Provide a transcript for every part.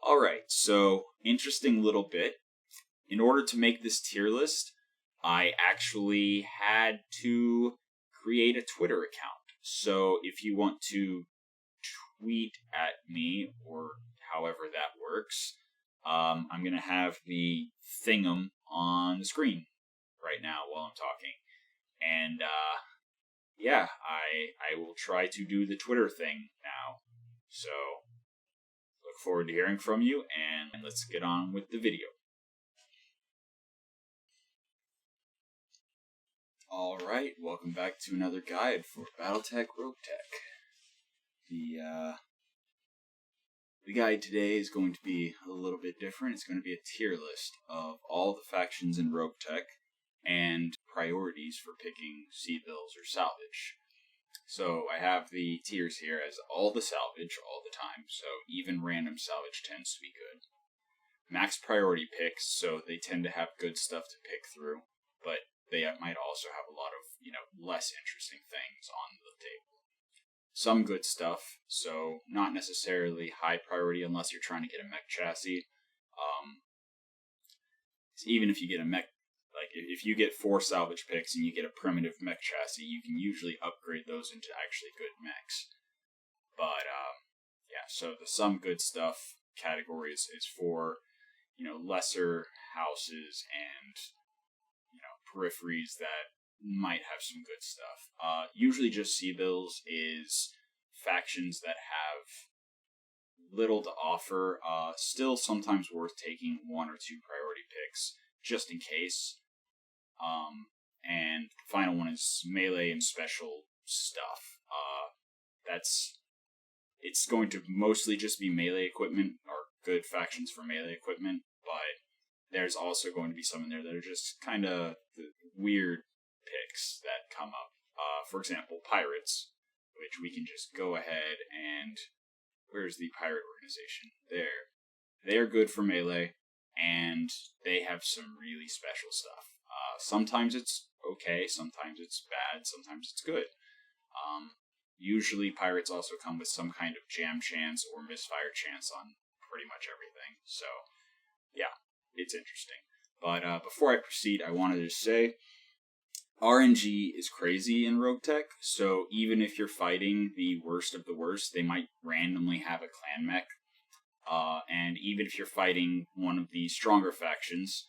Alright, so interesting little bit. In order to make this tier list, I actually had to create a Twitter account. So if you want to tweet at me, or however that works, I'm going to have the thingum on the screen right now while I'm talking. And yeah, I will try to do the Twitter thing now. So look forward to hearing from you, and let's get on with the video. Alright, welcome back to another guide for Battletech Roguetech. The guide today is going to be a little bit different. It's going to be a tier list of all the factions in Roguetech and priorities for picking sea bills or salvage. So I have the tiers here as all the salvage all the time, so even random salvage tends to be good. Max priority picks, so they tend to have good stuff to pick through, but they might also have a lot of, less interesting things on the table. Some good stuff, so not necessarily high priority unless you're trying to get a mech chassis. Even if you get a mech, like if you get 4 salvage picks and you get a primitive mech chassis, you can usually upgrade those into actually good mechs. But yeah, so the some good stuff category is for lesser houses and peripheries that might have some good stuff. Usually just sea bills is factions that have little to offer, still sometimes worth taking 1 or 2 priority picks, just in case. And the final one is melee and special stuff. It's going to mostly just be melee equipment, or good factions for melee equipment, but there's also going to be some in there that are just kind of weird picks that come up. For example, pirates, which we can just go ahead and... Where's the pirate organization? There. They're good for melee, and they have some really special stuff. Sometimes it's okay, sometimes it's bad, sometimes it's good. Usually pirates also come with some kind of jam chance or misfire chance on pretty much everything. So, yeah, it's interesting. But before I proceed, I wanted to say RNG is crazy in Roguetech, so even if you're fighting the worst of the worst, they might randomly have a clan mech. And even if you're fighting one of the stronger factions,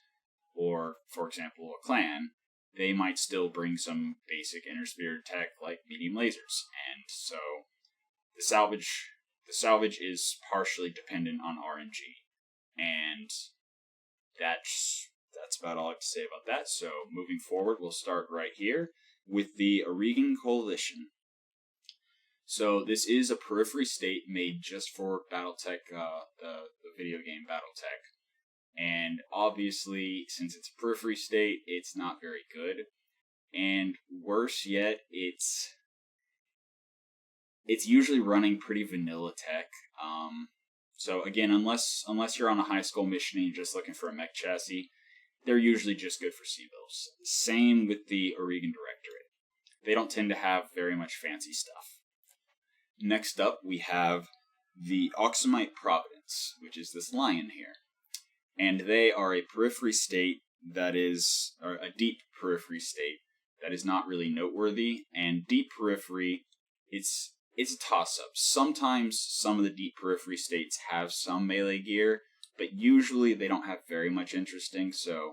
or, for example, a clan, they might still bring some basic inner-spirit tech like medium lasers. And so the salvage is partially dependent on RNG. And that's about all I have to say about that. So moving forward, we'll start right here with the Aurigan Coalition. So this is a periphery state made just for Battletech, the video game Battletech. And obviously, since it's a periphery state, it's not very good. And worse yet, it's usually running pretty vanilla tech. So again, unless you're on a high school mission and you're just looking for a mech chassis, they're usually just good for sea bills. Same with the Aurigan Directorate. They don't tend to have very much fancy stuff. Next up, we have the Oxamite Providence, which is this lion here. And they are a periphery state that is, or a deep periphery state that is not really noteworthy. And deep periphery, it's a toss-up. Sometimes some of the deep periphery states have some melee gear, but usually they don't have very much interesting, so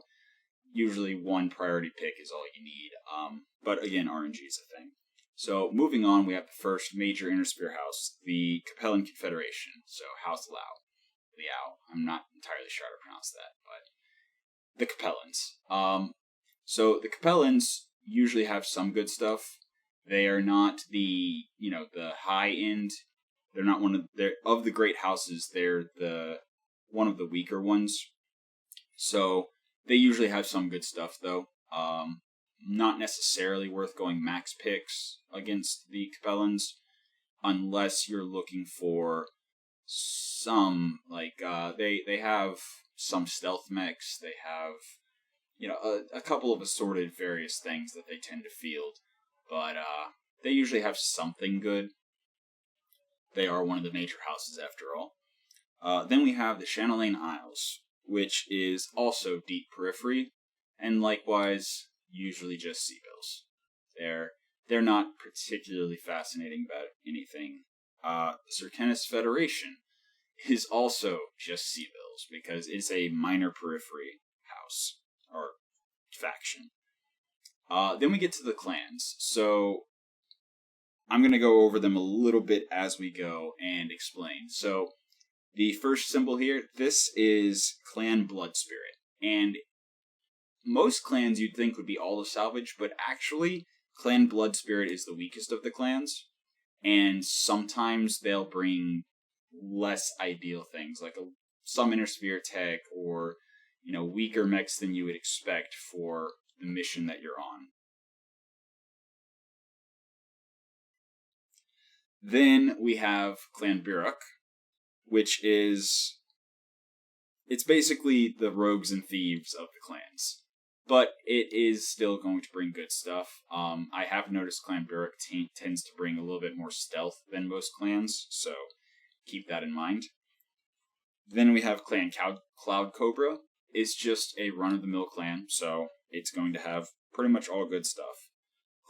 usually 1 priority pick is all you need. But again, RNG is a thing. So moving on, we have the first major Inner-Spear house, the Capellan Confederation, so House Liao. I'm not entirely sure how to pronounce that, but the Capellans. So the Capellans usually have some good stuff. They are not the high end. They're not of the great houses. They're one of the weaker ones. So they usually have some good stuff, though. Not necessarily worth going max picks against the Capellans, unless you're looking for some, they have some stealth mechs, they have, a couple of assorted various things that they tend to field, but they usually have something good. They are one of the major houses after all. Then we have the Chanelaine Isles, which is also deep periphery, and likewise usually just sea bills. They're not particularly fascinating about anything. The Serkenis Federation is also just sea bills because it's a minor periphery house or faction. Then we get to the clans. So I'm going to go over them a little bit as we go and explain. So the first symbol here, this is Clan Blood Spirit. And most clans you'd think would be all of Salvage, but actually Clan Blood Spirit is the weakest of the clans. And sometimes they'll bring less ideal things, like some Intersphere tech or, weaker mechs than you would expect for the mission that you're on. Then we have Clan Biruk, which is... it's basically the rogues and thieves of the clans. But it is still going to bring good stuff. I have noticed Clan Biruk tends to bring a little bit more stealth than most clans, so keep that in mind. Then we have Clan Cloud Cobra. It's just a run-of-the-mill clan, so it's going to have pretty much all good stuff.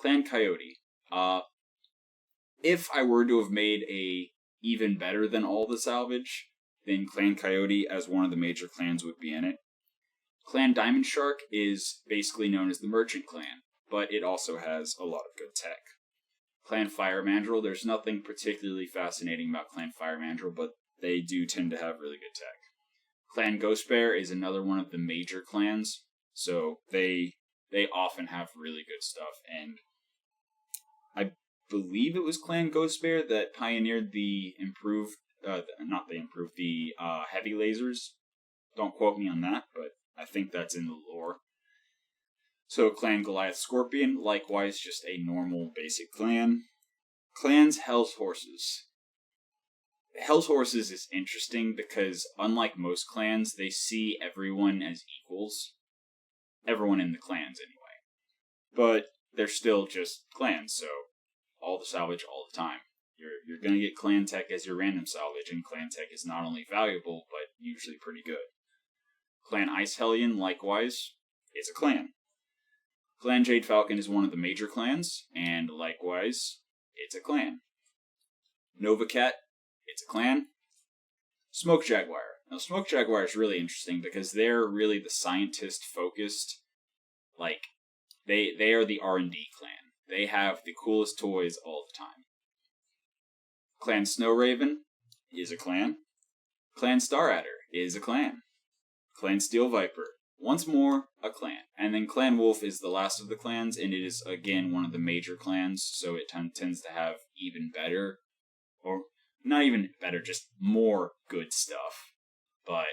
Clan Coyote. If I were to have made a even better than all the Salvage, then Clan Coyote as one of the major clans would be in it. Clan Diamond Shark is basically known as the Merchant Clan, but it also has a lot of good tech. Clan Fire Mandrill, there's nothing particularly fascinating about Clan Fire Mandrill, but they do tend to have really good tech. Clan Ghost Bear is another one of the major clans, so they often have really good stuff, and I believe it was Clan Ghost Bear that pioneered the heavy lasers. Don't quote me on that, but I think that's in the lore. So Clan Goliath Scorpion, likewise just a normal basic clan. Clans Hell's Horses. Hell's Horses is interesting because unlike most clans, they see everyone as equals. Everyone in the clans anyway. But they're still just clans, so all the salvage all the time. You're going to get clan tech as your random salvage, and clan tech is not only valuable, but usually pretty good. Clan Ice Hellion, likewise, is a clan. Clan Jade Falcon is one of the major clans, and likewise, it's a clan. Nova Cat, it's a clan. Smoke Jaguar. Now, Smoke Jaguar is really interesting because they're really the scientist-focused, they are the R&D clan. They have the coolest toys all the time. Clan Snow Raven is a clan. Clan Star Adder is a clan. Clan Steel Viper, once more, a clan. And then Clan Wolf is the last of the clans, and it is, again, one of the major clans, so it tends to have even better, or not even better, just more good stuff. But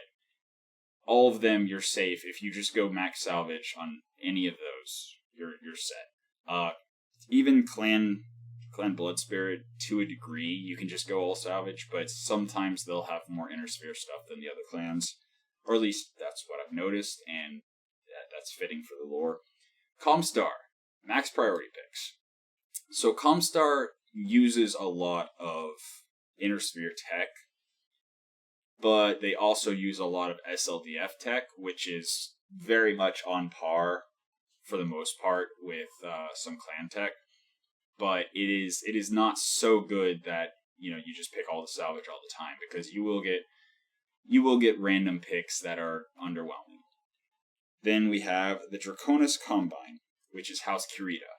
all of them, you're safe. If you just go max salvage on any of those, you're set. Even Clan Blood Spirit, to a degree, you can just go all salvage, but sometimes they'll have more Intersphere stuff than the other clans. Or at least that's what I've noticed, and that's fitting for the lore. Comstar, max priority picks. So Comstar uses a lot of Intersphere tech, but they also use a lot of SLDF tech, which is very much on par, for the most part, with some clan tech. But it is not so good that you just pick all the salvage all the time, because you will get random picks that are underwhelming. Then we have the Draconis Combine, which is House Kirita.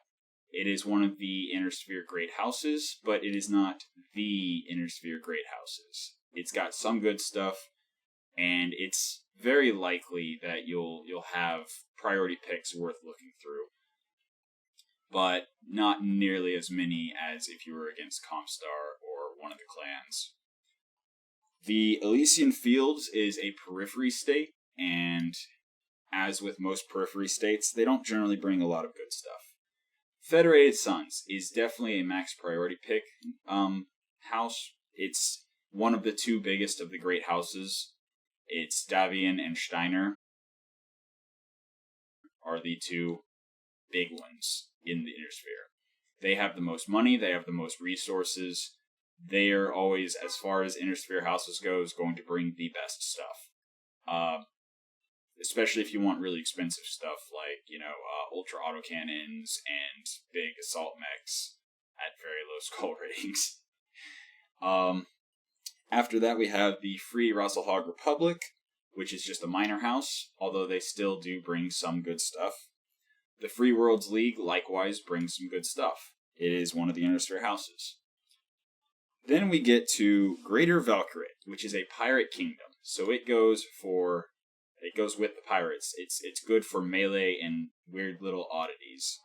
It is one of the Intersphere Great Houses, but it is not the Intersphere Great Houses. It's got some good stuff, and it's very likely that you'll have priority picks worth looking through. But not nearly as many as if you were against Comstar or one of the clans. The Elysian Fields is a periphery state, and as with most periphery states, they don't generally bring a lot of good stuff. Federated Suns is definitely a max priority pick house. It's one of the two biggest of the great houses. It's Davian and Steiner are the two big ones in the Intersphere. They have the most money, they have the most resources, they are always, as far as Inner Sphere houses goes, going to bring the best stuff. Especially if you want really expensive stuff like, ultra autocannons and big assault mechs at very low skull ratings. After that, we have the Free Rasselhog Republic, which is just a minor house, although they still do bring some good stuff. The Free Worlds League likewise brings some good stuff. It is one of the Inner Sphere houses. Then we get to Greater Valkyrie, which is a pirate kingdom. So it goes with the pirates. It's good for melee and weird little oddities.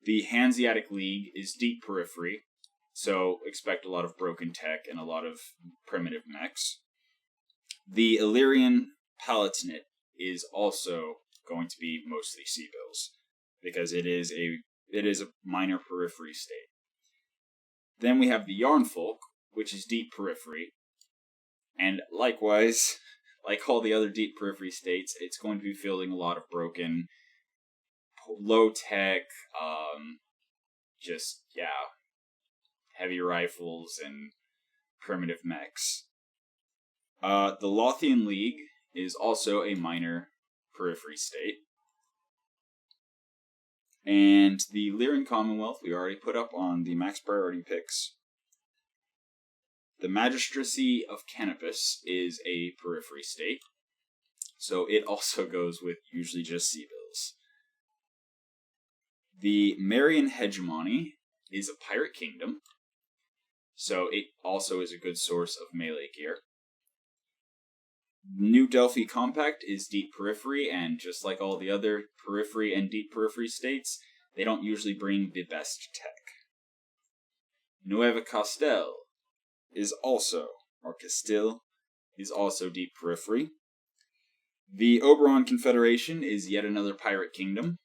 The Hanseatic League is Deep Periphery, so expect a lot of broken tech and a lot of primitive mechs. The Illyrian Palatinate is also going to be mostly Sea-Bills, because it is a minor periphery state. Then we have the Yarnfolk, which is Deep Periphery, and likewise, like all the other Deep Periphery states, it's going to be fielding a lot of broken, low-tech, heavy rifles and primitive mechs. The Lothian League is also a minor periphery state. And the Lyran Commonwealth we already put up on the max priority picks. The Magistracy of Canopus is a periphery state, so it also goes with usually just Sea-Bills. The Marian Hegemony is a pirate kingdom, so it also is a good source of melee gear. New Delphi Compact is Deep Periphery, and just like all the other Periphery and Deep Periphery states, they don't usually bring the best tech. Nueva Castile is also Deep Periphery. The Oberon Confederation is yet another pirate kingdom.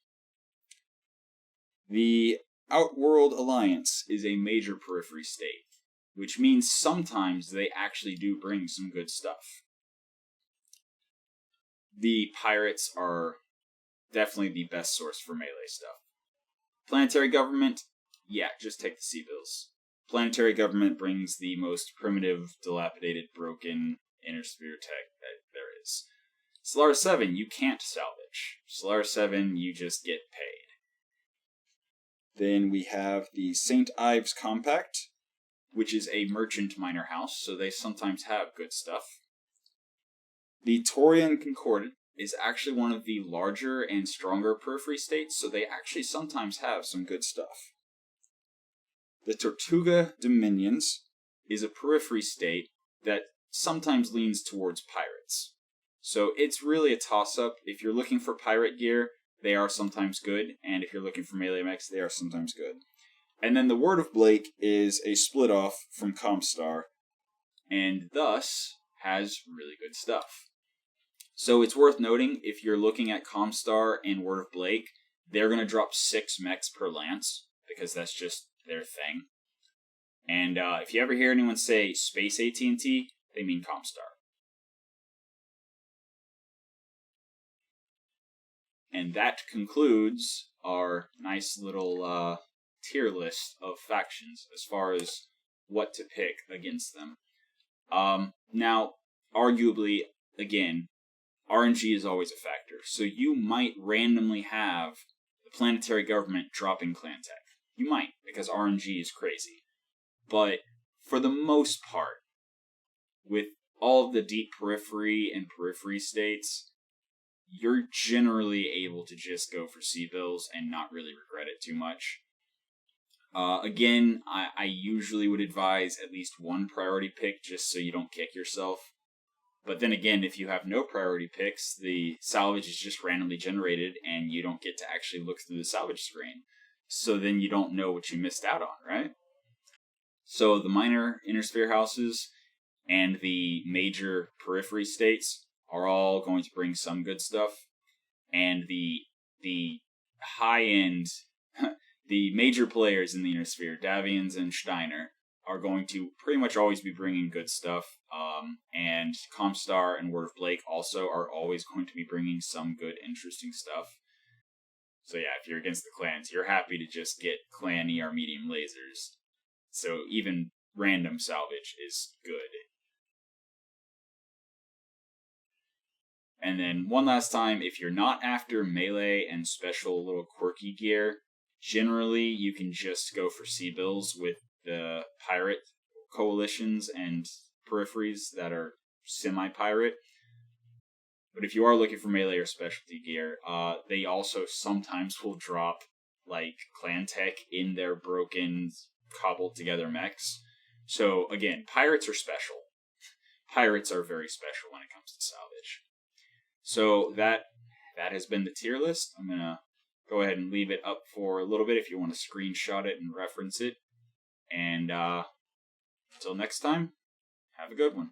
The Outworld Alliance is a major periphery state, which means sometimes they actually do bring some good stuff. The pirates are definitely the best source for melee stuff. Planetary Government, just take the Sea-Bills. Planetary Government brings the most primitive, dilapidated, broken Inner Sphere tech that there is. Solaris 7, you can't salvage. Solaris 7, you just get paid. Then we have the St. Ives Compact, which is a merchant minor house, so they sometimes have good stuff. The Taurian Concordat is actually one of the larger and stronger periphery states, so they actually sometimes have some good stuff. The Tortuga Dominions is a periphery state that sometimes leans towards pirates. So it's really a toss-up. If you're looking for pirate gear, they are sometimes good, and if you're looking for melee mechs, they are sometimes good. And then the Word of Blake is a split-off from Comstar, and thus has really good stuff. So it's worth noting, if you're looking at Comstar and Word of Blake, they're going to drop 6 mechs per lance, because that's just their thing. And if you ever hear anyone say Space AT&T, they mean Comstar. And that concludes our nice little tier list of factions as far as what to pick against them. Now, arguably, again, RNG is always a factor. So you might randomly have the planetary government dropping clan tech. You might, because RNG is crazy. But for the most part, with all of the deep periphery and periphery states, you're generally able to just go for Sea-Bills and not really regret it too much. Again, I usually would advise at least one priority pick just so you don't kick yourself. But then again, if you have no priority picks, the salvage is just randomly generated and you don't get to actually look through the salvage screen. So then you don't know what you missed out on, right? So the minor Inner Sphere houses and the major periphery states are all going to bring some good stuff. And the high-end, the major players in the Inner Sphere, Davians and Steiner, are going to pretty much always be bringing good stuff. And Comstar and Word of Blake also are always going to be bringing some good, interesting stuff. So yeah, if you're against the clans, you're happy to just get clan-y or medium lasers. So even random salvage is good. And then one last time, if you're not after melee and special little quirky gear, generally you can just go for C-bills with the pirate coalitions and peripheries that are semi-pirate. But if you are looking for melee or specialty gear, they also sometimes will drop like clan tech in their broken, cobbled together mechs. So again, pirates are special. Pirates are very special when it comes to salvage. So that has been the tier list. I'm going to go ahead and leave it up for a little bit if you want to screenshot it and reference it. And until next time, have a good one.